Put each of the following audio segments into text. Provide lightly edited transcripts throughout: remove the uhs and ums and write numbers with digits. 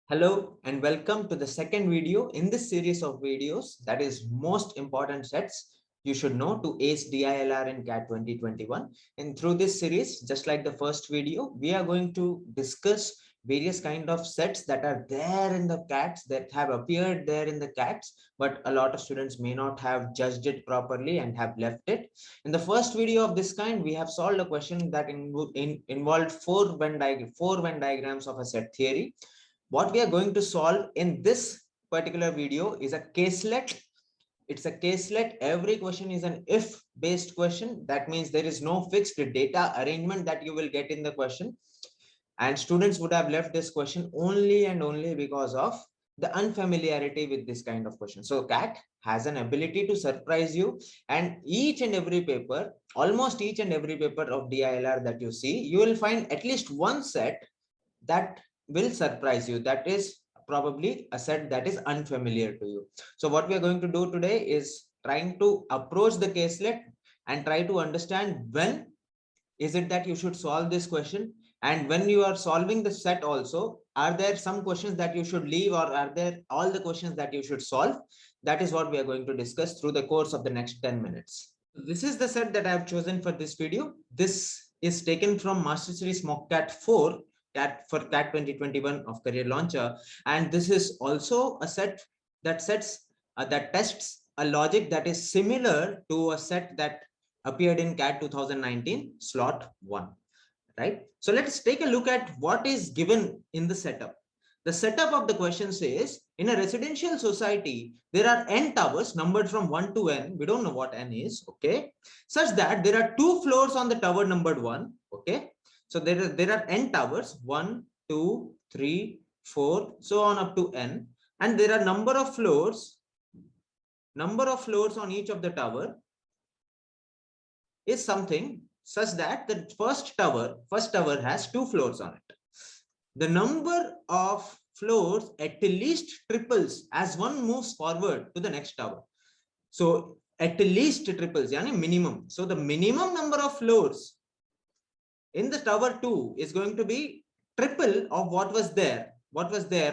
Hello and welcome to the second video in this series of videos, that is most important sets you should know to ace DILR in CAT 2021. And through this series, just like the first video, we are going to discuss various kind of sets that are there in the CATs, that have appeared there in the CATs, but a lot of students may not have judged it properly and have left it. In the first video of this kind, we have solved a question that involved four Venn diagrams of a set theory. What we are going to solve in this particular video is a caselet. It's a caselet. Every question is an if based question. That means there is no fixed data arrangement that you will get in the question, and students would have left this question only and only because of the unfamiliarity with this kind of question. So CAT has an ability to surprise you, and each and every paper, almost each and every paper of DILR that you see, you will find at least one set that will surprise you. That is probably a set that is unfamiliar to you. So what we are going to do today is trying to approach the caselet and try to understand when is it that you should solve this question, and when you are solving the set also, are there some questions that you should leave, or are there all the questions that you should solve? That is what we are going to discuss through the course of the next 10 minutes. This is the set that I have chosen for this video. This is taken from Master Series Mock CAT 4 for CAT 2021 of Career Launcher, and this is also a set that tests a logic that is similar to a set that appeared in CAT 2019 slot 1, right? So let's take a look at what is given in the setup. The setup of the question says, in a residential society, there are n towers numbered from 1 to n. We don't know what n is, okay? Such that there are 2 floors on the tower numbered 1, okay? So there are n towers, 1, 2, 3, 4, so on up to n. And there are number of floors on each of the tower is something such that the first tower has 2 floors on it. The number of floors at least triples as one moves forward to the next tower. So at least triples, yani minimum. So the minimum number of floors in the tower 2 is going to be triple of what was there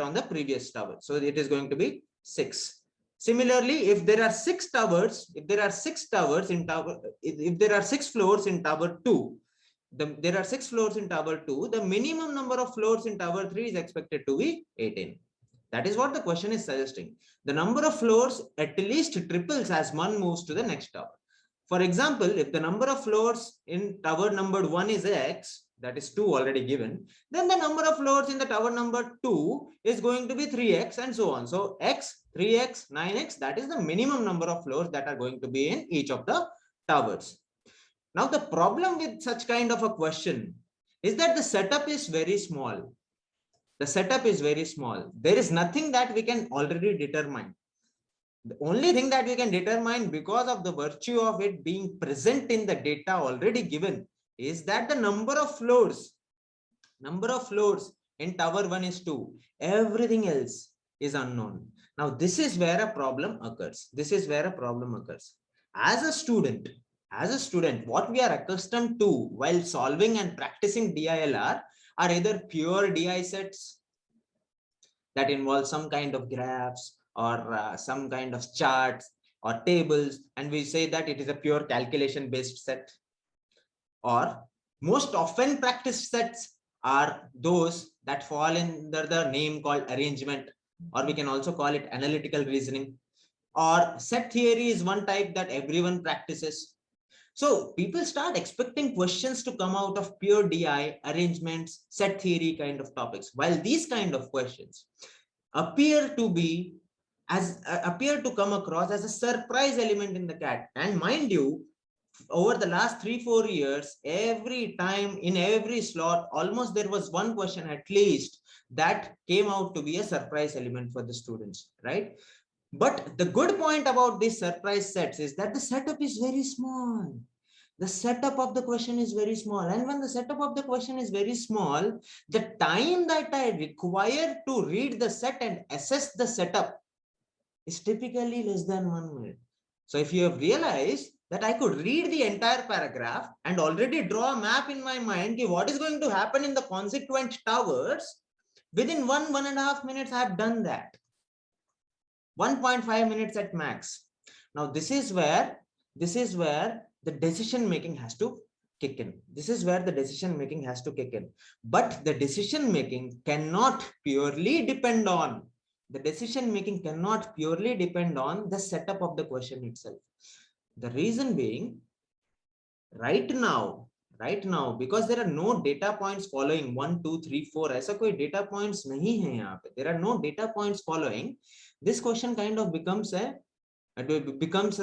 on the previous tower. So it is going to be 6. Similarly, if there are 6 floors in tower 2, the minimum number of floors in tower 3 is expected to be 18. That is what the question is suggesting. The number of floors at least triples as one moves to the next tower. For example, if the number of floors in tower number 1 is x, that is 2 already given, then the number of floors in the tower number 2 is going to be 3x and so on. So x, 3x, 9x, that is the minimum number of floors that are going to be in each of the towers. Now, the problem with such kind of a question is that the setup is very small. The setup is very small. There is nothing that we can already determine. The only thing that we can determine, because of the virtue of it being present in the data already given, is that the number of floors in tower 1 is 2. Everything else is unknown. Now, this is where a problem occurs. As a student, what we are accustomed to while solving and practicing DILR are either pure DI sets that involve some kind of graphs or some kind of charts or tables, and we say that it is a pure calculation based set. Or most often practiced sets are those that fall under the name called arrangement, or we can also call it analytical reasoning. Or set theory is one type that everyone practices. So people start expecting questions to come out of pure DI, arrangements, set theory kind of topics, while these kind of questions appear to come across as a surprise element in the CAT. And mind you, over the last 3-4 years, every time in every slot, almost there was one question at least that came out to be a surprise element for the students, right? But the good point about these surprise sets is that the setup is very small. The setup of the question is very small. And when the setup of the question is very small, the time that I require to read the set and assess the setup is typically less than 1 minute. So if you have realized, that I could read the entire paragraph and already draw a map in my mind. What is going to happen in the consequent towers? Within 1.5 minutes, I have done that. 1.5 minutes at max. Now, this is where the decision making has to kick in. This is where the decision making has to kick in. But the decision making cannot purely depend on the setup of the question itself. The reason being, right now, because there are no data points following 1, 2, 3, 4. ऐसा कोई data points नहीं है यहाँ पे. There are no data points following. This question kind of becomes a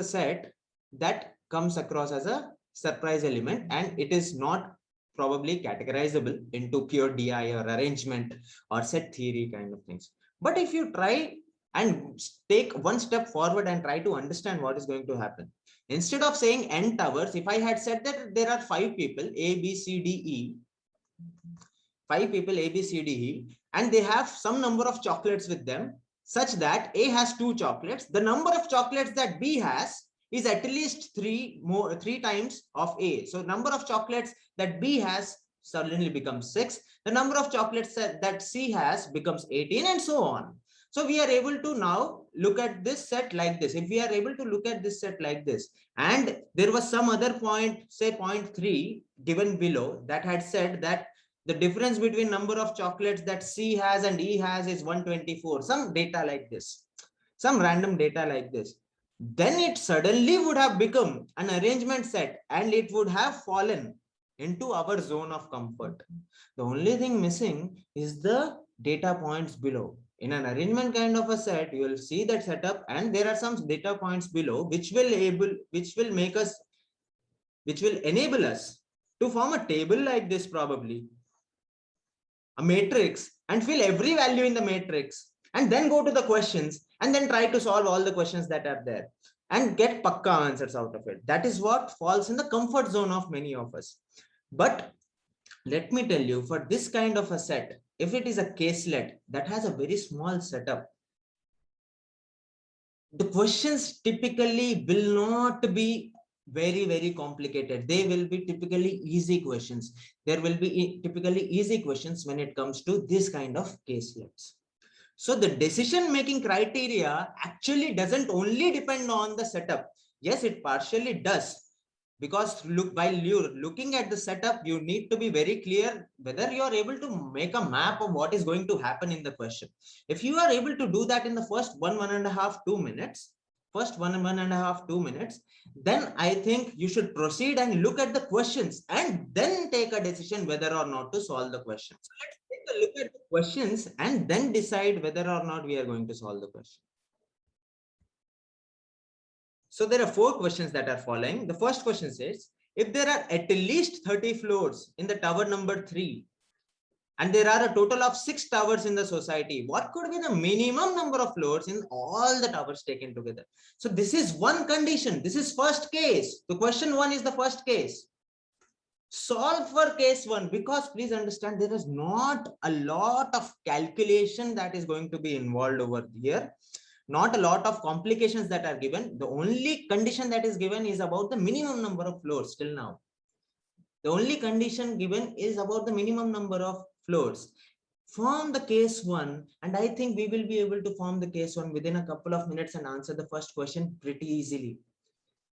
set that comes across as a surprise element, and it is not probably categorizable into pure DI or arrangement or set theory kind of things. But if you try and take one step forward and try to understand what is going to happen, instead of saying n towers, if I had said that there are 5 people A, B, C, D, E, 5 people A, B, C, D, E, and they have some number of chocolates with them, such that A has 2 chocolates. The number of chocolates that B has is at least 3 times of A. So number of chocolates that B has suddenly becomes 6. The number of chocolates that C has becomes 18, and so on. So we are able to now look at this set like this. If we are able to look at this set like this, and there was some other point, say 0.3 given below, that had said that the difference between number of chocolates that C has and E has is 124, some data like this, some random data like this, then it suddenly would have become an arrangement set and it would have fallen into our zone of comfort. The only thing missing is the data points below. In an arrangement kind of a set, you will see that setup, and there are some data points below which will enable us to form a table like this, probably a matrix, and fill every value in the matrix, and then go to the questions and then try to solve all the questions that are there and get pakka answers out of it. That is what falls in the comfort zone of many of us. But let me tell you, for this kind of a set, if it is a caselet that has a very small setup, the questions typically will not be very complicated. They will be typically easy questions. There will be typically easy questions when it comes to this kind of caselets. So the decision making criteria actually doesn't only depend on the setup. Yes, it partially does, because while you're looking at the setup, you need to be very clear whether you are able to make a map of what is going to happen in the question. If you are able to do that in the first 1.5-2 minutes, then I think you should proceed and look at the questions and then take a decision whether or not to solve the question. So let's take a look at the questions and then decide whether or not we are going to solve the question. So there are 4 questions that are following. The first question says, if there are at least 30 floors in the tower number 3, and there are a total of 6 towers in the society, what could be the minimum number of floors in all the towers taken together? So this is one condition. This is first case. The question 1 is the first case. Solve for case 1, because please understand, there is not a lot of calculation that is going to be involved over here. Not a lot of complications that are given. The only condition that is given is about the minimum number of floors till now. The only condition given is about the minimum number of floors. Form the case 1, and I think we will be able to form the case 1 within a couple of minutes and answer the first question pretty easily.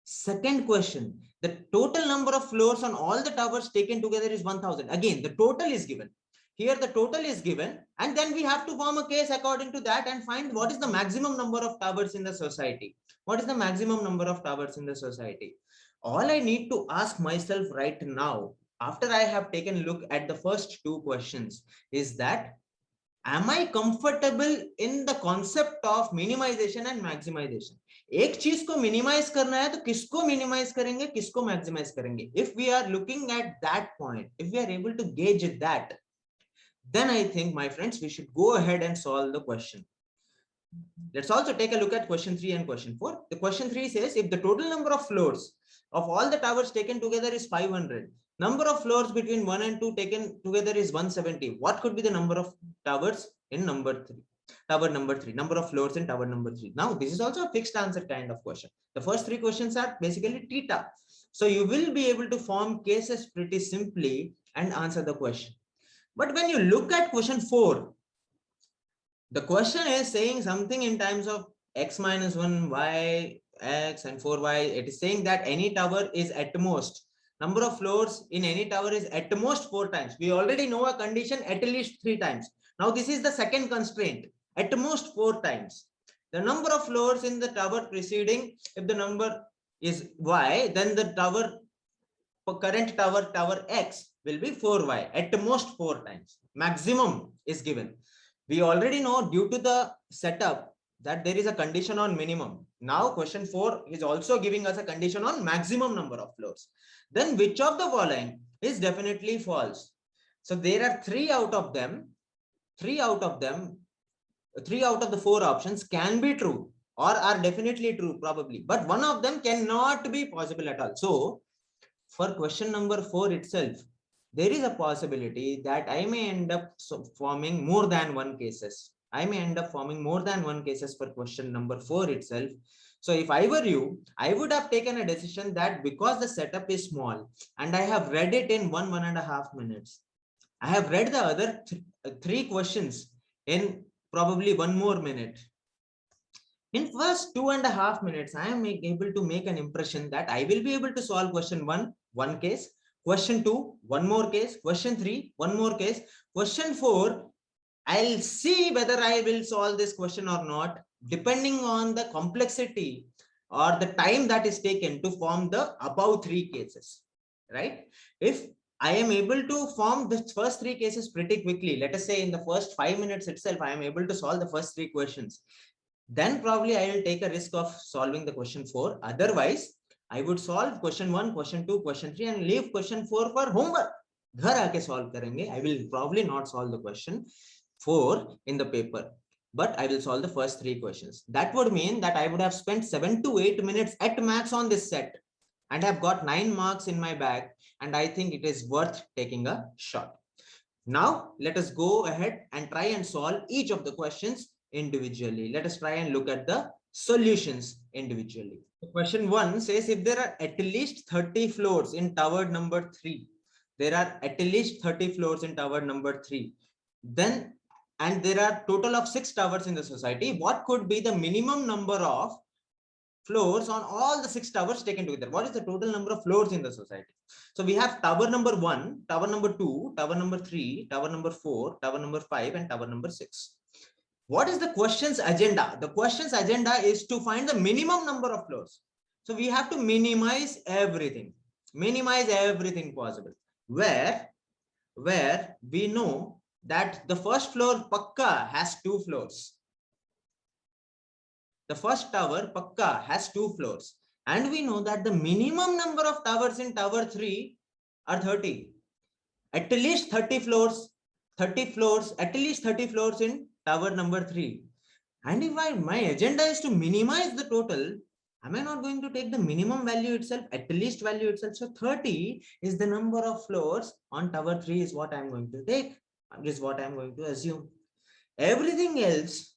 Second question, the total number of floors on all the towers taken together is 1000. Again, the total is given. Here the total is given, and then we have to form a case according to that and find what is the maximum number of towers in the society. What is the maximum number of towers in the society? All I need to ask myself right now, after I have taken a look at the first 2 questions, is that, am I comfortable in the concept of minimization and maximization? एक चीज को minimize करना है तो किसको minimize करेंगे, किसको maximize करेंगे? If we are looking at that point, if we are able to gauge that, then I think, my friends, we should go ahead and solve the question. Let's also take a look at question 3 and question 4. The question 3 says, if the total number of floors of all the towers taken together is 500, number of floors between 1 and 2 taken together is 170. What could be the number of towers in number 3? Tower number 3, number of floors in tower number 3. Now this is also a fixed answer kind of question. The first 3 questions are basically theta. So you will be able to form cases pretty simply and answer the question. But when you look at question 4, the question is saying something in terms of x minus 1, y, x and 4y. It is saying that any tower is at most, number of floors in any tower is at most 4 times. We already know a condition at least 3 times. Now this is the second constraint, at most 4 times. The number of floors in the tower preceding, if the number is y, then the tower, current tower, tower x will be 4y, at most 4 times. Maximum is given. We already know due to the setup that there is a condition on minimum. Now question 4 is also giving us a condition on maximum number of floors. Then which of the following is definitely false? So there are 3 out of them. 3 out of the 4 options can be true or are definitely true probably, but one of them cannot be possible at all. So for question number 4 itself, there is a possibility that I may end up forming more than one cases. I may end up forming more than one cases for question number 4 itself. So if I were you, I would have taken a decision that because the setup is small and I have read it in 1.5 minutes, I have read the other 3 questions in probably 1 more minute. In first 2.5 minutes, I am able to make an impression that I will be able to solve question 1, one case, question 2, one more case, question 3, one more case, question 4, I'll see whether I will solve this question or not, depending on the complexity or the time that is taken to form the above 3 cases, right? If I am able to form the first 3 cases pretty quickly, let us say in the first 5 minutes itself, I am able to solve the first 3 questions, then probably I will take a risk of solving the question 4. Otherwise, I would solve question 1, question 2, question 3 and leave question 4 for homework. Ghar aake solve karenge. I will probably not solve the question 4 in the paper, but I will solve the first 3 questions. That would mean that I would have spent 7 to 8 minutes at max on this set and have got 9 marks in my bag, and I think it is worth taking a shot. Now, let us go ahead and try and solve each of the questions individually. Let us try and look at the solutions individually. Question 1 says if there are at least 30 floors in tower number 3, there are at least 30 floors in tower number 3, then, and there are total of 6 towers in the society, what could be the minimum number of floors on all the 6 towers taken together? What is the total number of floors in the society? So we have tower number 1, tower number 2, tower number 3, tower number 4, tower number 5, and tower number 6. What is the question's agenda? The question's agenda is to find the minimum number of floors. So we have to minimize everything possible. Where we know that the first floor pakka has 2 floors. The first tower pakka has 2 floors, and we know that the minimum number of towers in tower 3 are 30. At least 30 floors, at least 30 floors in tower number 3. And if my agenda is to minimize the total, am I not going to take the minimum value itself, at least value itself? So 30 is the number of floors on tower 3 is what I'm going to take, is what I'm going to assume. Everything else,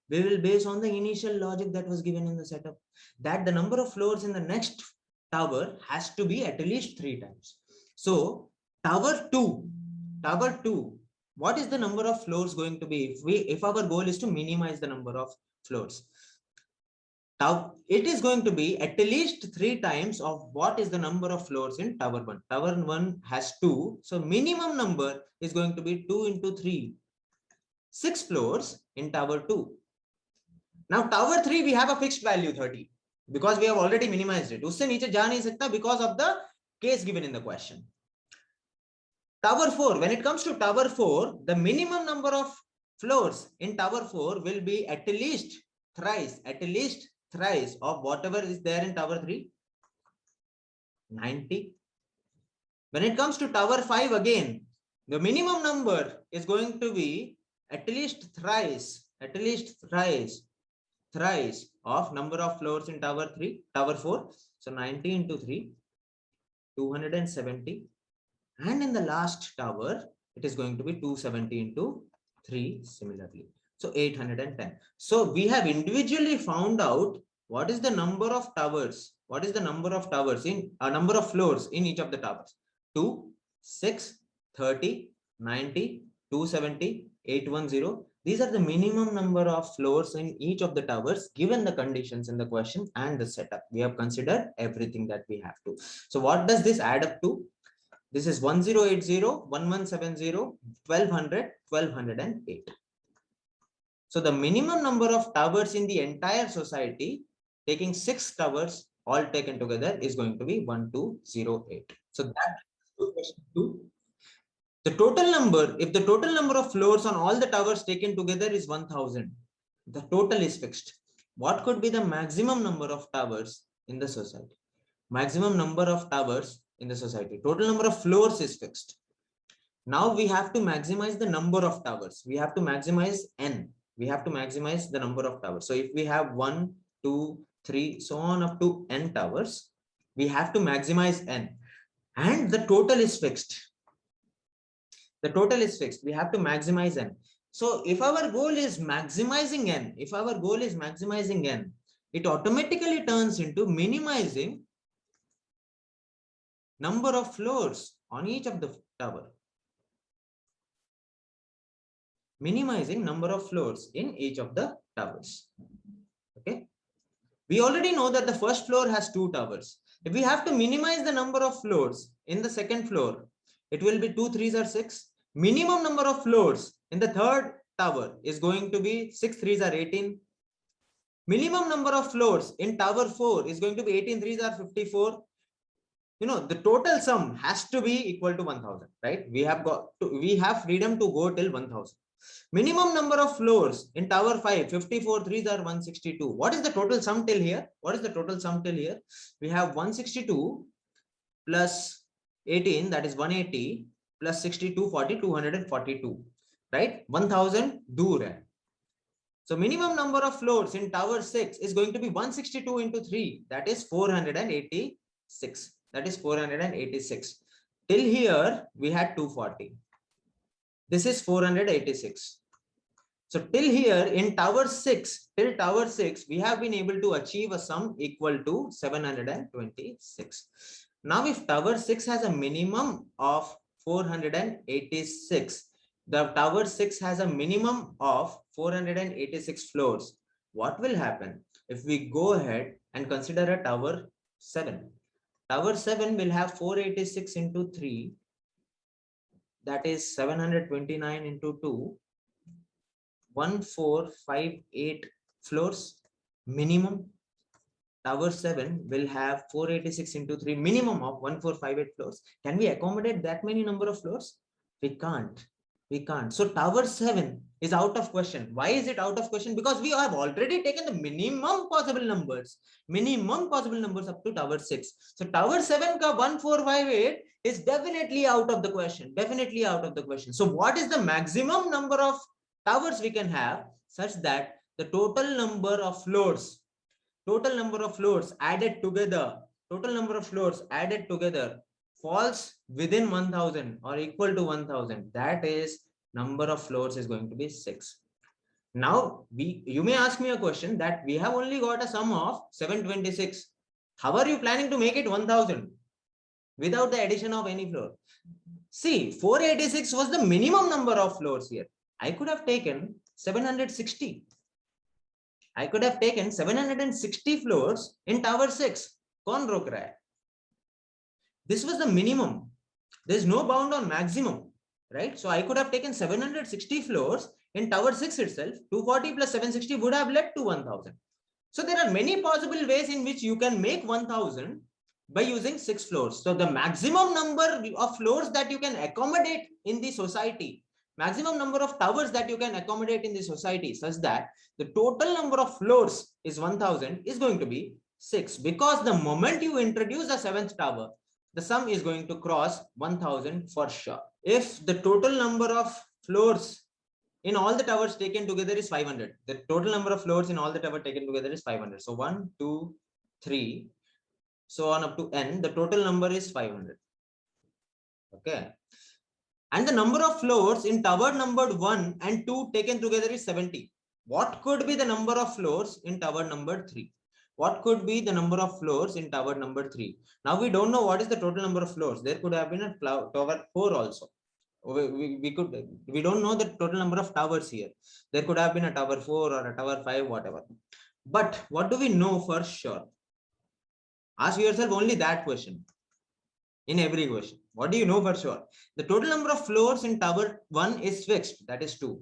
we will base on the initial logic that was given in the setup, that the number of floors in the next tower has to be at least 3 times. So tower 2, what is the number of floors going to be if our goal is to minimize the number of floors? Now it is going to be at least 3 times of what is the number of floors in tower 1. Tower 1 has 2, so minimum number is going to be 2 into 3, 6 floors in tower 2. Now tower 3 we have a fixed value 30 because we have already minimized it. Usse niche ja nahi sakta because of the case given in the question. Tower 4, when it comes to tower 4, the minimum number of floors in tower 4 will be at least thrice of whatever is there in tower 3, 90. When it comes to tower 5 again, the minimum number is going to be at least thrice of number of floors in tower 4. So 90 into 3, 270. And in the last tower, it is going to be 270 into 3 similarly. So 810. So we have individually found out what is the number of towers. What is the number of towers in a number of floors in each of the towers? 2, 6, 30, 90, 270, 810. These are the minimum number of floors in each of the towers given the conditions in the question and the setup. We have considered everything that we have to. So what does this add up to? This is 1080, 1170, 1200, 1208. So the minimum number of towers in the entire society, taking 6 towers all taken together, is going to be 1208. So that is question 2. The total number, if the total number of floors on all the towers taken together is 1000, the total is fixed. What could be the maximum number of towers in the society? Maximum number of towers in the society. Total number of floors is fixed. Now we have to maximize the number of towers. We have to maximize n. We have to maximize the number of towers. So if we have 1, 2, 3, so on up to n towers, we have to maximize n. And the total is fixed. The total is fixed. We have to maximize n. So if our goal is maximizing n, it automatically turns into minimizing number of floors on each of the tower. Minimizing number of floors in each of the towers. Okay. We already know that the first floor has 2 towers. If we have to minimize the number of floors in the second floor, it will be 2 3s are 6. Minimum number of floors in the third tower is going to be 6 3s are 18. Minimum number of floors in tower 4 is going to be 18 3s are 54. You know, the total sum has to be equal to 1000, right? We have freedom to go till 1000. Minimum number of floors in tower 5, 54 3s are 162. What is the total sum till here? We have 162 plus 18, that is 180, plus 62, 40, 242, right? 1000 dur. So minimum number of floors in tower 6 is going to be 162 into 3, that is 486. That is 486. Till here we had 240. This is 486. So till here in tower 6, we have been able to achieve a sum equal to 726. Now if tower 6 has a minimum of 486, the tower 6 has a minimum of 486 floors. What will happen if we go ahead and consider a tower 7? Tower 7 will have 486 into 3, that is 729 into 2, 1458 floors minimum. Tower 7 will have 486 into 3, minimum of 1458 floors. Can we accommodate that many number of floors? We can't. So tower 7 is out of question. Why is it out of question? Because we have already taken the minimum possible numbers up to tower 6. So tower 7 ka 1458 is definitely out of the question. So what is the maximum number of towers we can have such that the total number of floors added together falls within 1000 or equal to 1000? That is, number of floors is going to be 6. Now you may ask me a question that we have only got a sum of 726. How are you planning to make it 1000 without the addition of any floor? See, 486 was the minimum number of floors here. I could have taken 760. I could have taken 760 floors in tower 6. Kaun rok raha hai? This was the minimum. There is no bound on maximum, right? So I could have taken 760 floors in tower 6 itself. 240 plus 760 would have led to 1000. So there are many possible ways in which you can make 1000 by using 6 floors. So the maximum number of floors that you can accommodate in the society, maximum number of towers that you can accommodate in the society, such that the total number of floors is 1000, is going to be 6, because the moment you introduce the 7th tower, the sum is going to cross 1000 for sure. If the total number of floors in all the towers taken together is 500, the total number of floors in all the towers taken together is 500. So 1, 2, 3, so on up to n, the total number is 500. Okay. and the number of floors in tower number 1 and 2 taken together is 70. What could be the number of floors in tower number 3? What could be the number of floors in tower number 3? Now we don't know what is the total number of floors. There could have been a tower 4 also. We don't know the total number of towers here. There could have been a tower 4 or a tower 5, whatever. But what do we know for sure? Ask yourself only that question in every question. What do you know for sure? The total number of floors in tower 1 is fixed, that is 2.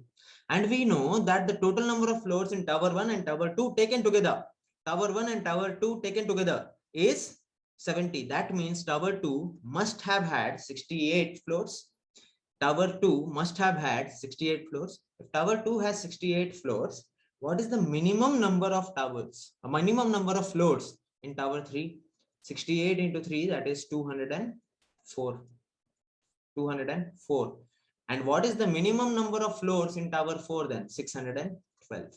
And we know that the total number of floors in tower 1 and tower 2 taken together, tower 1 and tower 2 taken together is 70. That means tower 2 must have had 68 floors. Tower 2 must have had 68 floors. If tower 2 has 68 floors, what is the minimum number of towers, a minimum number of floors in tower 3? 68 into 3, that is 204. 204. And what is the minimum number of floors in tower 4 then? 612.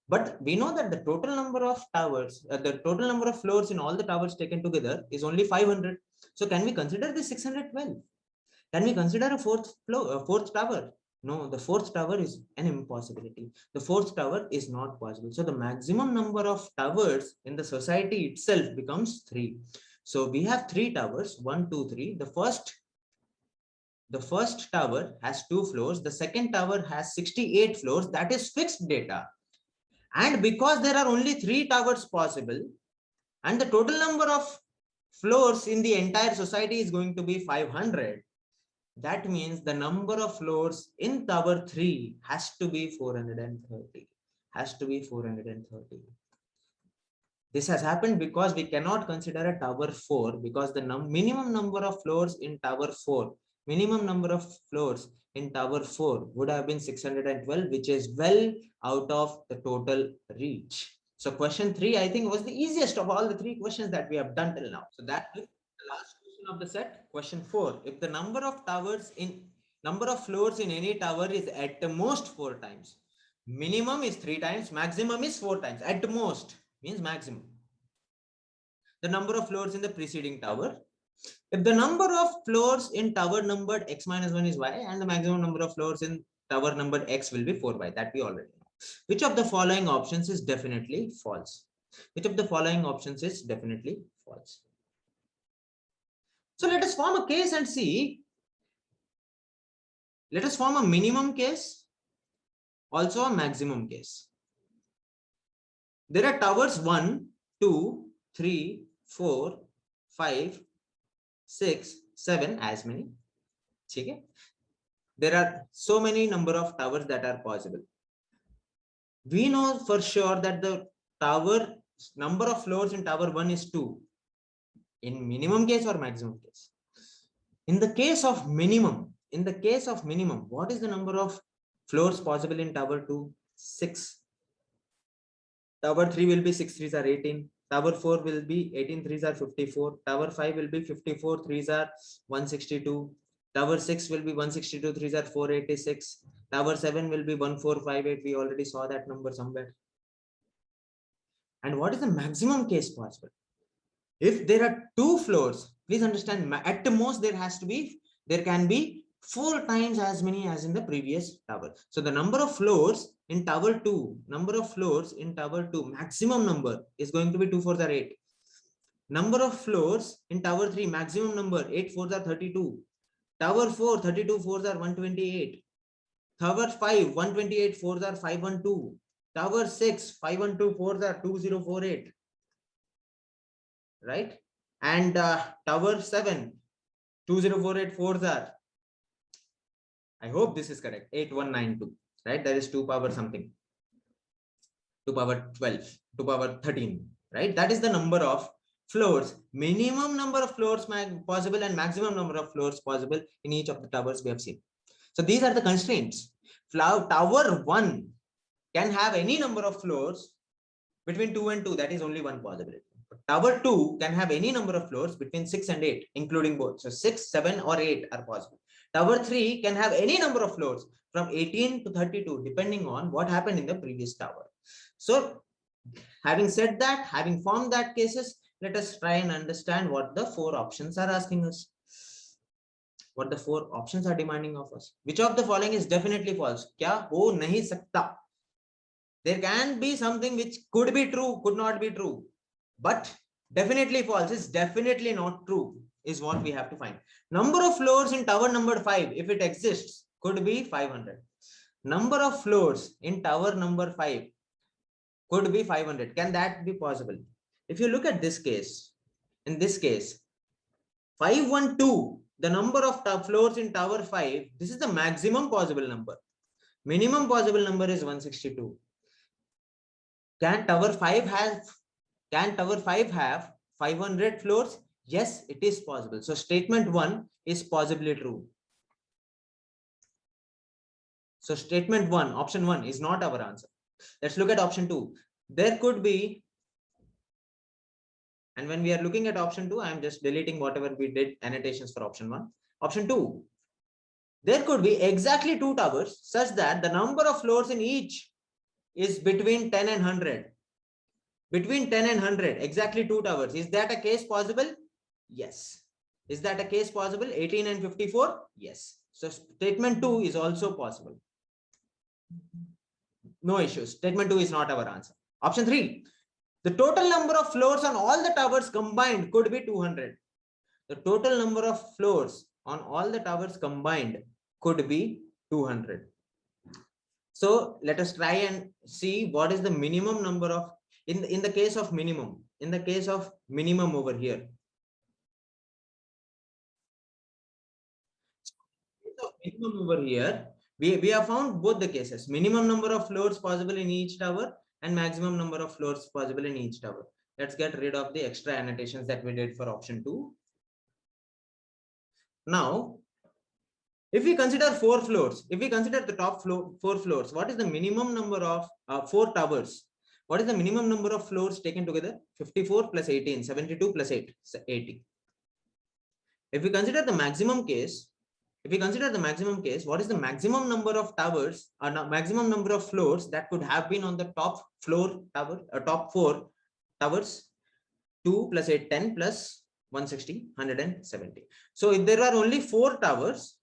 But we know that the total number of towers, the total number of floors in all the towers taken together is only 500. So can we consider this 612? Can we consider a fourth tower? No, the fourth tower is an impossibility. The fourth tower is not possible. So the maximum number of towers in the society itself becomes 3. So we have 3 towers, 1, 2, 3. The first tower has 2 floors. The second tower has 68 floors. That is fixed data. And because there are only 3 towers possible, and the total number of floors in the entire society is going to be 500, that means the number of floors in tower 3 has to be 430. Has to be 430. This has happened because we cannot consider a tower 4 because the minimum number of floors in tower 4, minimum number of floors in tower 4 would have been 612, which is well out of the total reach. So question 3, I think, was the easiest of all the 3 questions that we have done till now. So that is the last of the set. Question 4, if the number of floors in any tower is at the most 4 times, minimum is 3 times, maximum is 4 times, at most means maximum, the number of floors in the preceding tower. If the number of floors in tower numbered x minus 1 is y, and the maximum number of floors in tower numbered x will be 4y, that we already know. Which of the following options is definitely false? Which of the following options is definitely false? So let us form a case and see. Let us form a minimum case, also a maximum case. There are towers 1, 2, 3, 4, 5, 6, 7, as many. Okay? There are so many number of towers that are possible. We know for sure that the tower number of floors in tower 1 is 2. In minimum case or maximum case? In the case of minimum, what is the number of floors possible in tower 2? 6. Tower 3 will be 6 3s are 18. Tower 4 will be 18 3s are 54. Tower 5 will be 54 3s are 162. Tower 6 will be 162 3s are 486. Tower 7 will be 1458. We already saw that number somewhere. And what is the maximum case possible? If there are 2 floors, please understand, at the most there can be 4 times as many as in the previous tower. So the number of floors in tower 2, maximum number is going to be 2 4s are 8. Number of floors in tower 3, maximum number 8 4s are 32. Tower 4, 32 4s are 128. Tower 5, 128 4s are 512. Tower 6, 512 4s are 2048. Right? And tower 7, 2048 4s are, I hope this is correct, 8192. Right? That is 2 power something. 2 power 12, 2 power 13. Right? That is the number of floors, minimum number of floors possible and maximum number of floors possible in each of the towers we have seen. So these are the constraints. Tower 1 can have any number of floors between 2 and 2. That is only one possibility. Tower 2 can have any number of floors between 6 and 8, including both. So 6, 7 or 8 are possible. Tower 3 can have any number of floors from 18 to 32, depending on what happened in the previous tower. So having said that, having formed that cases, let us try and understand what the 4 options are asking us. what the 4 options are demanding of us. Which of the following is definitely false? Kya ho nahi sakta? There can be something which could be true, could not be true, but definitely false is definitely not true, is what we have to find. Number of floors in tower number 5, if it exists, could be 500. Number of floors in tower number 5 could be 500. Can that be possible? If you look at this case, in this case, 512, the number of floors in tower 5, this is the maximum possible number. Minimum possible number is 162. Can tower 5 have 500 floors? Yes, it is possible. So statement 1 is possibly true. So statement 1, option 1 is not our answer. Let's look at option 2. There could be, and when we are looking at option 2, I am just deleting whatever we did annotations for option 1. Option 2, there could be exactly 2 towers such that the number of floors in each is between 10 and 100. Between 10 and 100, exactly 2 towers. Is that a case possible? Yes. Is that a case possible? 18 and 54? Yes. So statement 2 is also possible. No issues. Statement 2 is not our answer. Option 3. The total number of floors on all the towers combined could be 200. The total number of floors on all the towers combined could be 200. So let us try and see what is the minimum number of, in the case of minimum, over here. Minimum over here, we have found both the cases. Minimum number of floors possible in each tower and maximum number of floors possible in each tower. Let's get rid of the extra annotations that we did for option 2. Now, if we consider 4 floors, if we consider the top 4 floors, what is the minimum number of 4 towers? What is the minimum number of floors taken together? 54 plus 18, 72 plus 8, 80. If we consider the maximum case, what is the maximum number of towers or maximum number of floors that could have been on the top floor tower, top 4 towers? 2 plus 8, 10 plus 160, 170. So if there are only 4 towers,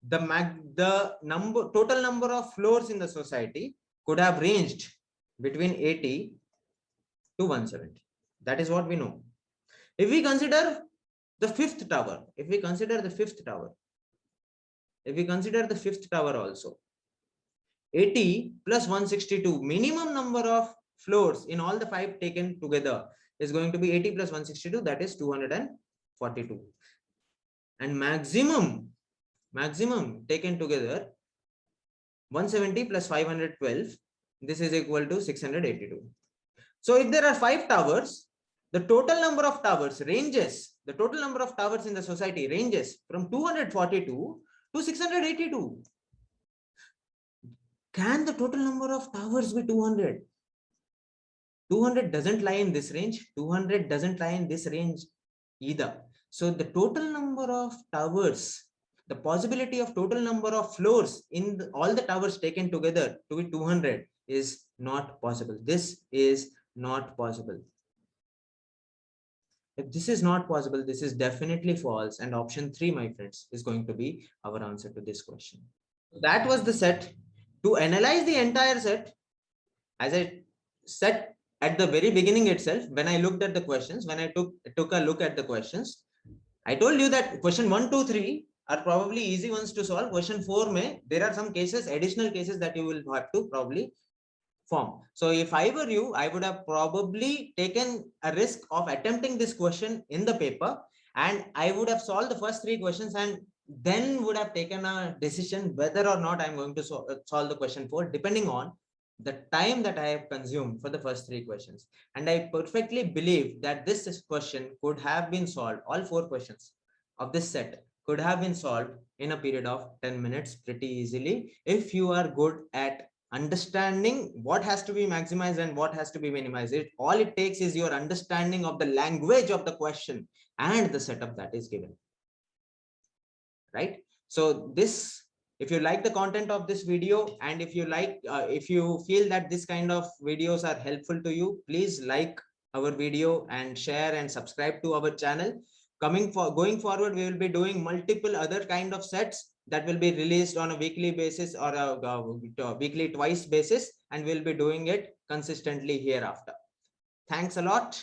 the total number of floors in the society could have ranged between 80 to 170. That is what we know. If we consider the 5th tower, if we consider the 5th tower also, 80 plus 162, minimum number of floors in all the 5 taken together is going to be 80 plus 162, that is 242. And maximum taken together, 170 plus 512, this is equal to 682. So if there are 5 towers, the total number of towers ranges, the total number of towers in the society ranges from 242 to 682. Can the total number of towers be 200? 200 doesn't lie in this range. 200 doesn't lie in this range either. So the total number of towers, the possibility of total number of floors in all the towers taken together to be 200 is not possible. This is not possible. If this is not possible, this is definitely false, and option 3, my friends, is going to be our answer to this question. That was the set. To analyze the entire set, as I said at the very beginning itself, when I looked at the questions, when I took a look at the questions, I told you that question 1, 2, 3 are probably easy ones to solve. Question 4 there are some cases, additional cases that you will have to probably form. So if I were you, I would have probably taken a risk of attempting this question in the paper, and I would have solved the first 3 questions and then would have taken a decision whether or not I'm going to solve the question 4, depending on the time that I have consumed for the first 3 questions. And I perfectly believe that this question could have been solved, all 4 questions of this set could have been solved in a period of 10 minutes pretty easily, if you are good at understanding what has to be maximized and what has to be minimized. All it takes is your understanding of the language of the question and the setup that is given, right? So this, if you like the content of this video, and if you feel that this kind of videos are helpful to you, please like our video and share and subscribe to our channel. Going forward, we will be doing multiple other kind of sets that will be released on a weekly basis or a weekly twice basis, and we'll be doing it consistently hereafter. Thanks a lot.